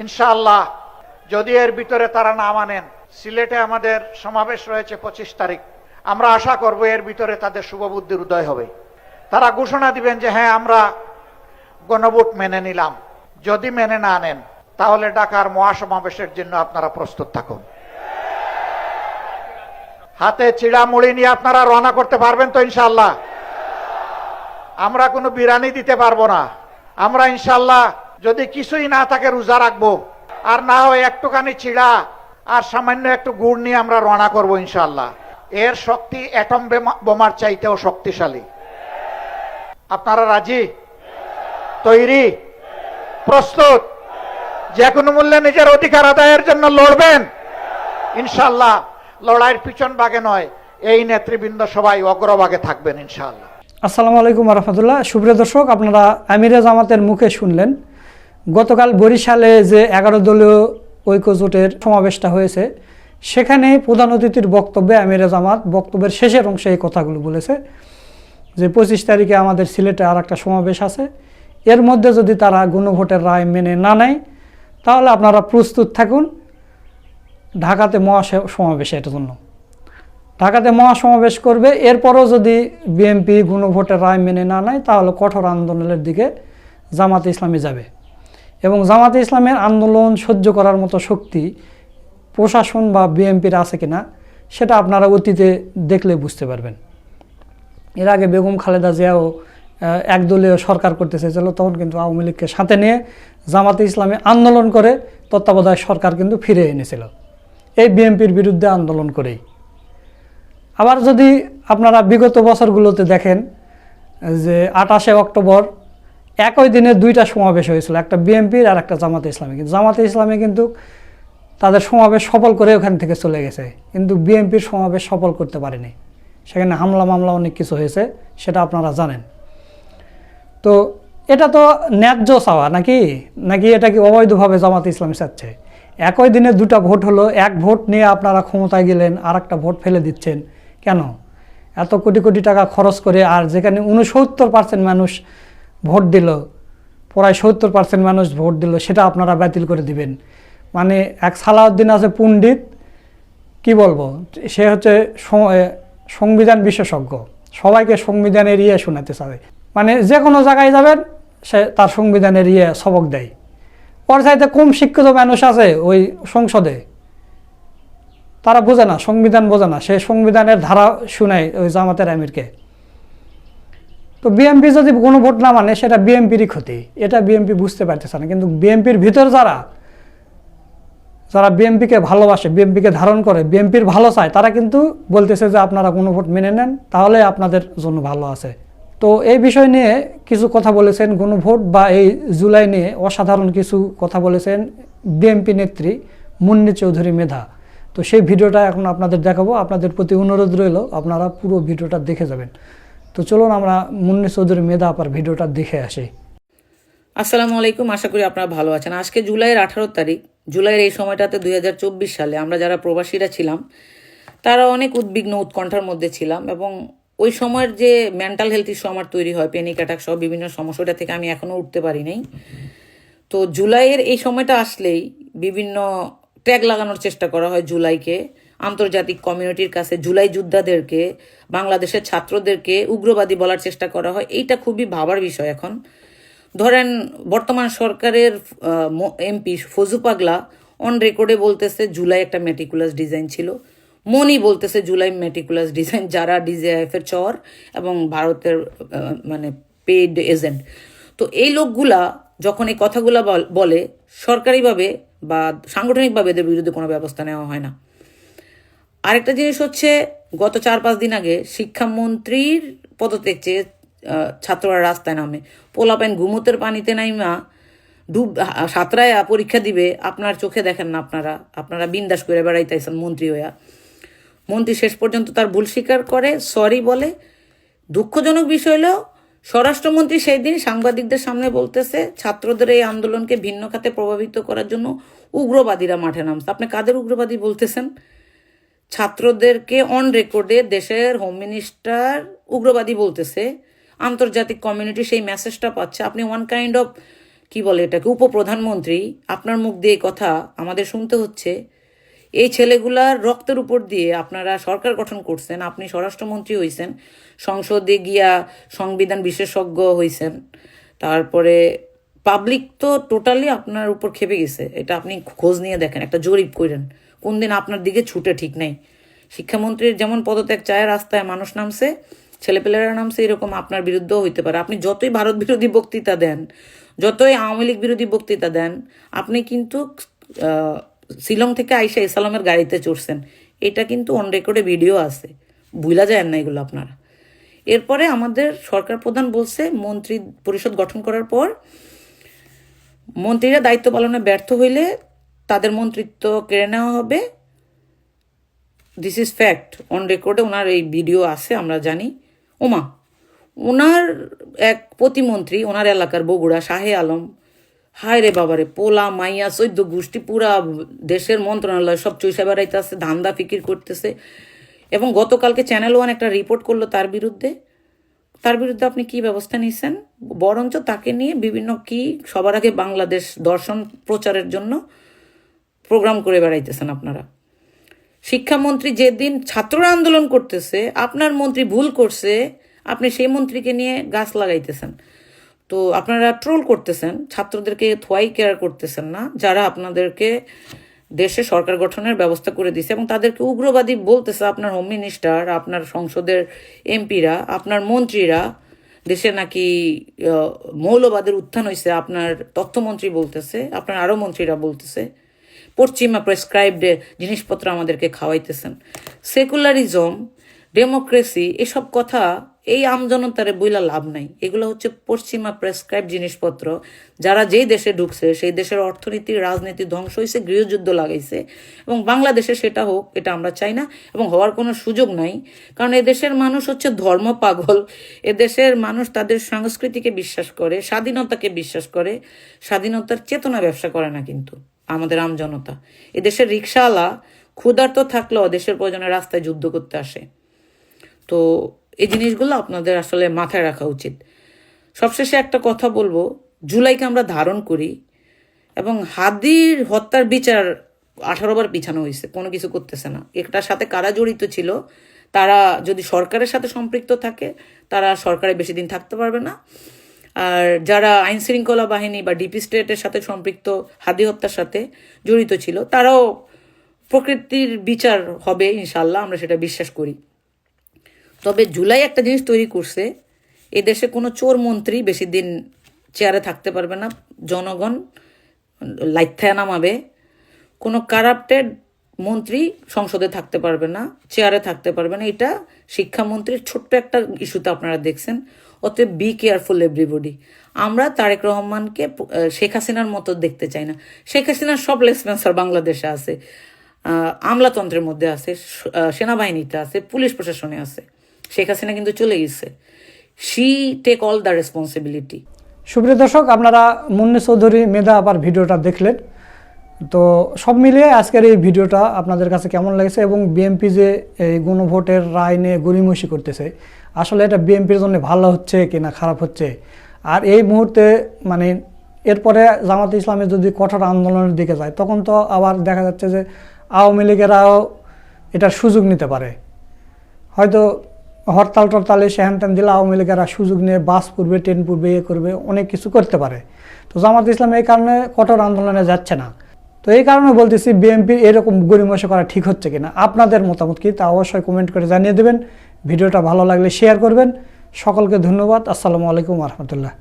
ইনশাআল্লাহ যদি এর ভিতরে তারা না মানেন, সিলেটে আমাদের সমাবেশ রয়েছে 25 তারিখ, আমরা আশা করব এর ভিতরে তাদের শুভবুদ্ধির উদয় হবে। তারা ঘোষণা দিবেন যে হ্যাঁ আমরা গণভোট মেনে নিলাম। যদি মেনে না নেন তাহলে ঢাকার মহাসমাবেশের জন্য আপনারা প্রস্তুত থাকুন। হাতে চিড়া মুড়ি নিয়ে আপনারা রওনা করতে পারবেন তো ইনশাআল্লাহ? আমরা কোনো বিরানি দিতে পারবো না। আমরা ইনশাআল্লাহ যদি কিছুই না থাকে রোজা রাখবো, আর না হয় একটুখানি চিড়া আর সামান্য একটু গুড় নিয়ে আমরা রওনা করবো ইনশাআল্লাহ। এর শক্তি অ্যাটম বোমার চাইতেও শক্তিশালী। আপনারা রাজি, তৈরি, প্রস্তুত? যে কোনো মূল্যে নিজের অধিকার আদায়ের জন্য লড়বেন ইনশাআল্লাহ। লড়াইয়ের পিছন ভাগে নয়, এই নেতৃবৃন্দ সবাই অগ্রভাগে থাকবেন ইনশাআল্লাহ। আসসালামু আলাইকুম রহমতুল্লাহ। সুপ্রিয় দর্শক, আপনারা আমিরে জামাতের মুখে শুনলেন গতকাল বরিশালে যে 11 দলীয় ঐক্যজোটের সমাবেশটা হয়েছে, সেখানে প্রধান অতিথির বক্তব্যে আমিরে জামাত বক্তব্যের শেষের অংশে এই কথাগুলো বলেছে যে 25 তারিখে আমাদের সিলেটে আর একটা সমাবেশ আছে, এর মধ্যে যদি তারা গণভোটের রায় মেনে না নেয় তাহলে আপনারা প্রস্তুত থাকুন ঢাকাতে মহাসমাবেশে। এটার জন্য ঢাকাতে মহাসমাবেশ করবে। এরপরও যদি বিএনপি গণভোটের রায় মেনে না নেয় তাহলে কঠোর আন্দোলনের দিকে জামাতে ইসলামী যাবে। এবং জামাতে ইসলামের আন্দোলন সহ্য করার মতো শক্তি প্রশাসন বা বিএনপির আছে কিনা সেটা আপনারা অতীতে দেখলে বুঝতে পারবেন। এর আগে বেগম খালেদা জিয়াও একদলীয় সরকার করতে চেয়েছিল, তখন কিন্তু আওয়ামী লীগকে সাথে নিয়ে জামাতে ইসলামী আন্দোলন করে তত্ত্বাবধায়ক সরকার কিন্তু ফিরে এনেছিল এই বিএনপির বিরুদ্ধে আন্দোলন করেই। আবার যদি আপনারা বিগত বছরগুলোতে দেখেন যে 28শে অক্টোবর একই দিনে 2টা সমাবেশ হয়েছিল, একটা বিএনপির আর একটা জামাতে ইসলামী। কিন্তু জামাতে ইসলামী কিন্তু তাদের সমাবেশ সফল করে ওখান থেকে চলে গেছে, কিন্তু বিএনপির সমাবেশ সফল করতে পারেনি। সেখানে হামলা মামলা অনেক কিছু হয়েছে, সেটা আপনারা জানেন। তো এটা তো ন্যায্য চাওয়া নাকি নাকি এটা কি অবৈধভাবে জামাতে ইসলামী চাচ্ছে? একই দিনে 2টা ভোট হলো, এক ভোট নিয়ে আপনারা ক্ষমতায় গেলেন, আর একটা ভোট ফেলে দিচ্ছেন কেন? এত কোটি কোটি টাকা খরচ করে, আর যেখানে 69% মানুষ ভোট দিল, প্রায় 70% মানুষ ভোট দিল, সেটা আপনারা বাতিল করে দিবেন? মানে এক সালাউদ্দিন আছে পণ্ডিত, কি বলবো, সে হচ্ছে সংবিধান বিশেষজ্ঞ, সবাইকে সংবিধানের শোনাতে চাবে। মানে যে কোনো জায়গায় যাবেন সে তার সংবিধানের সবক দেয়। ওর চাইতে কম শিক্ষিত মানুষ আছে ওই সংসদে, তারা বোঝে না, সংবিধান বোঝে না, সে সংবিধানের ধারা শুনায় ওই জামাতের আমিরকে। তো বিএনপি যদি কোনো ভোট না মানে সেটা বিএনপিরই ক্ষতি, এটা বিএনপি বুঝতে পারতেছে না। কিন্তু বিএনপির ভিতর যারা বিএনপিকে ভালোবাসে, বিএনপিকে ধারণ করে, বিএনপির ভালো চায়, তারা কিন্তু বলতেছে যে আপনারা কোনো ভোট মেনে নেন, তাহলে আপনাদের জন্য ভালো আছে। তো এই বিষয় নিয়ে কিছু কথা বলেছেন, গণভোট বা এই জুলাই নিয়ে অসাধারণ কিছু কথা বলেছেন বিএনপি নেত্রী মুন্নী চৌধুরী মেধা। তো সেই ভিডিওটা এখন আপনাদের দেখাবো, আপনাদের প্রতি অনুরোধ রইল আপনারা পুরো ভিডিওটা দেখে যাবেন। তো চলুন আমরা মুন্নী চৌধুরী মেধা আপার ভিডিওটা দেখে আসি। আসসালামু আলাইকুম, আশা করি আপনারা ভালো আছেন। আজকে জুলাইয়ের 18 তারিখ। জুলাইয়ের এই সময়টাতে 2024 সালে আমরা যারা প্রবাসীরা ছিলাম তারা অনেক উদ্বিগ্ন উৎকণ্ঠার মধ্যে ছিলাম, এবং ওই সময়ের যে মেন্টাল হেলথ ইস্যু আমার তৈরি হয়, প্যানিক অ্যাটাক সহ বিভিন্ন সমস্যাটা থেকে আমি এখনও উঠতে পারি নাই। তো জুলাইয়ের এই সময়টা আসলেই বিভিন্ন ট্যাগ লাগানোর চেষ্টা করা হয় জুলাইকে, আন্তর্জাতিক কমিউনিটির কাছে জুলাই যোদ্ধাদেরকে, বাংলাদেশের ছাত্রদেরকে উগ্রবাদী বলার চেষ্টা করা হয়। এইটা খুবই ভাবার বিষয়। এখন ধরেন বর্তমান সরকারের এমপি ফজু পাগলা অন রেকর্ডে বলতেছে জুলাই একটা মেটিকুলাস ডিজাইন ছিল, মনি বলতেছে জুলাই মেটিকুলাস ডিজাইন, যারা ডিজিএফ এর চর এবং ভারতের মানে পেইড এজেন্ট। তো এই লোকগুলা যখন এই কথাগুলা বলে, সরকারিভাবে বা সাংগঠনিকভাবে এদের বিরুদ্ধে কোনো ব্যবস্থা নেওয়া হয় না। আরেকটা জিনিস হচ্ছে, গত 4-5 দিন আগে শিক্ষামন্ত্রীর পদত্যাগ চেয়ে ছাত্ররা রাস্তায় নামে, পোলাপাইন ঘুমুতের পানিতে নাইমা সাঁতরায়া পরীক্ষা দিবে, আপনার চোখে দেখেন না, আপনারা বিন্দাস করে বেড়াইতেছেন মন্ত্রী হইয়া। মন্ত্রী শেষ পর্যন্ত তার ভুল স্বীকার করে, সরি বলে। দুঃখজনক বিষয় হলো স্বরাষ্ট্রমন্ত্রী সেই দিন সাংবাদিকদের সামনে বলতেছে ছাত্রদের এই আন্দোলনকে ভিন্ন খাতে প্রভাবিত করার জন্য উগ্রবাদীরা মাঠে নামছে। আপনি কাদের উগ্রবাদী বলতেছেন? ছাত্রদেরকে অন রেকর্ডে দেশের হোম মিনিস্টার উগ্রবাদী বলতেছে, আন্তর্জাতিক কমিউনিটি সেই মেসেজটা পাচ্ছে। আপনি ওয়ান কাইন্ড অফ কি বলে এটাকে, উপপ্রধানমন্ত্রী, আপনার মুখ দিয়ে এই কথা আমাদের শুনতে হচ্ছে। এই ছেলেগুলার রক্তের উপর দিয়ে আপনারা সরকার গঠন করছেন, আপনি স্বরাষ্ট্রমন্ত্রী হইছেন, সংসদে গিয়া সংবিধান বিশেষজ্ঞ হইছেন, তারপরে পাবলিক তো টোটালি আপনার উপর খেপে গেছে। এটা আপনি খোঁজ নিয়ে দেখেন, একটা জরিপ করেন, কোন দিন আপনার দিকে ছুটে ঠিক নেই। শিক্ষামন্ত্রীর যেমন পদত্যাগ চায়, রাস্তায় মানুষ নামছে, ছেলেপেলেরা নামছে, এরকম আপনার বিরুদ্ধেও হইতে পারে। আপনি যতই ভারত বিরোধী বক্তৃতা দেন, যতই আওয়ামী লীগ বিরোধী বক্তৃতা দেন, আপনি কিন্তু শিলং থেকে আইসা ইসলামের গাড়িতে চড়ছেন, এটা কিন্তু অন রেকর্ডে ভিডিও আছে, ভুলা যায় না এগুলো আপনারা। এরপরে আমাদের সরকার প্রধান বলছে মন্ত্রী পরিষদ গঠন করার পর মন্ত্রীরা দায়িত্ব পালনে ব্যর্থ হইলে তাদের মন্ত্রিত্ব কেড়ে নেওয়া হবে। দিস ইজ ফ্যাক্ট, অন রেকর্ডে ওনার এই ভিডিও আছে, আমরা জানি। ওমা, ওনার এক প্রতিমন্ত্রী ওনার এলাকার বগুড়া শাহে আলম, হায় রে বাবারে, পোলা মাইয়া 14 গোষ্ঠী পুরা দেশের মন্ত্রণালয় সব চৈসা বেড়াইতেছে, ধান্দা ফিকির করতেছে। এবং গতকালকে চ্যানেল 1 একটা রিপোর্ট করলো তার বিরুদ্ধে আপনি কি ব্যবস্থা নিয়েছেন? বরঞ্চ তাকে নিয়ে বিভিন্ন সবার আগে বাংলাদেশ দর্শন প্রচারের জন্য প্রোগ্রাম করে বেড়াইতেছেন আপনারা। শিক্ষামন্ত্রী যেদিন ছাত্ররা আন্দোলন করতেছে, আপনার মন্ত্রী ভুল করছে, আপনি সেই মন্ত্রীকে নিয়ে গাছ লাগাইতেছেন। তো আপনারা ট্রোল করতেছেন, ছাত্রদেরকে থোয়াই কেয়ার করতেছেন না, যারা আপনাদেরকে দেশে সরকার গঠনের ব্যবস্থা করে দিছে এবং তাদেরকে উগ্রবাদী বলতেছে আপনার হোম মিনিস্টার, আপনার সংসদের এমপিরা, আপনার মন্ত্রীরা। দেশে নাকি মৌলবাদের উত্থান হয়েছে, আপনার তথ্যমন্ত্রী বলতেছে, আপনার আরও মন্ত্রীরা বলতেছে। পশ্চিমা প্রেসক্রাইবড জিনিসপত্র আমাদেরকে খাওয়াইতেছেন। সেকুলারিজম, ডেমোক্রেসি, এসব কথা এই আমজনতারে বইলা লাভ নাই। এগুলো হচ্ছে পশ্চিমা প্রেসক্রাইব জিনিসপত্র। যারা যেই দেশে ঢুকছে সেই দেশের অর্থনীতি, রাজনীতি ধ্বংস হয়েছে, গৃহযুদ্ধ লাগাইছে, এবং বাংলাদেশে সেটা হোক, এটা আমরা চাই না এবং হওয়ার কোনো সুযোগ নাই। কারণ এদেশের মানুষ হচ্ছে ধর্ম পাগল। এদেশের মানুষ তাদের সংস্কৃতিকে বিশ্বাস করে, স্বাধীনতাকে বিশ্বাস করে, স্বাধীনতার চেতনা ব্যবসা করে না। কিন্তু আমাদের আমজনতা, এদেশের রিক্সাওয়ালা ক্ষুধার্ত থাকলেও দেশের প্রয়োজনে রাস্তায় যুদ্ধ করতে আসে। তো এই জিনিসগুলো আপনাদের আসলে মাথায় রাখা উচিত। সবশেষে একটা কথা বলবো, জুলাইকে আমরা ধারণ করি এবং হাদির হত্যার বিচার 18 বার পিছানো হয়েছে, কোনো কিছু করতেছে না। এটার সাথে কারা জড়িত ছিল, তারা যদি সরকারের সাথে সম্পৃক্ত থাকে, তারা সরকারে বেশি দিন থাকতে পারবে না। আর যারা আইন শৃঙ্খলা বাহিনী বা ডিপি স্টেটের সাথে সম্পৃক্ত, হাদি হত্যার সাথে জড়িত ছিল, তারাও প্রকৃতির বিচার হবে ইনশাল্লাহ, আমরা সেটা বিশ্বাস করি। তবে জুলাই একটা জিনিস তৈরি করছে, এদেশে কোনো চোর মন্ত্রী বেশি দিন চেয়ারে থাকতে পারবে না, জনগণ লাইথায় নামাবে। কোনো কারাপ্টেড মন্ত্রী সংসদে থাকতে পারবে না, চেয়ারে থাকতে পারবে না। এটা শিক্ষামন্ত্রীর ছোট্ট একটা ইস্যুতে আপনারা দেখছেন। অতএব বি কেয়ারফুল এভরিবডি। আমরা তারেক রহমানকে শেখ হাসিনার মতো দেখতে চাই না। শেখ হাসিনার সব লেসপেন্সার বাংলাদেশে আছে, আমলাতন্ত্রের মধ্যে আছে, সেনাবাহিনীতে আছে, পুলিশ প্রশাসনে আছে। শেখ হাসিনা কিন্তু চলে গেছে। She take all the responsibility. সুপ্রিয় দর্শক, আপনারা মুন্নি চৌধুরী মেধা আবার ভিডিওটা দেখলেন। তো সব মিলিয়ে আজকের এই ভিডিওটা আপনাদের কাছে কেমন লেগেছে, এবং বিএনপি যে এই গণভোটের রায় নিয়ে গড়িমসি করতেছে, আসলে এটা বিএনপির জন্য ভালো হচ্ছে কি না খারাপ হচ্ছে। আর এই মুহূর্তে মানে এরপরে জামাতে ইসলামী যদি কঠোর আন্দোলনের দিকে যায়, তখন তো আবার দেখা যাচ্ছে যে আওয়ামী লীগেরাও এটার সুযোগ নিতে পারে। হয়তো হরতাল টরতালে সেহান ত্যান দিলে আওয়ামী লীগেরা সুযোগ নিয়ে বাস পড়বে, ট্রেন পড়বে, এ করবে, অনেক কিছু করতে পারে। তো জামাত ইসলাম এই কারণে কঠোর আন্দোলনে যাচ্ছে না। তো এই কারণে বলতেছি বিএনপি এরকম গড়িমসি করা ঠিক হচ্ছে কিনা, আপনাদের মতামত কি তা অবশ্যই কমেন্ট করে জানিয়ে দেবেন। ভিডিওটা ভালো লাগলে শেয়ার করবেন। সকলকে ধন্যবাদ। আসসালামু আলাইকুম রহমতুল্লাহ।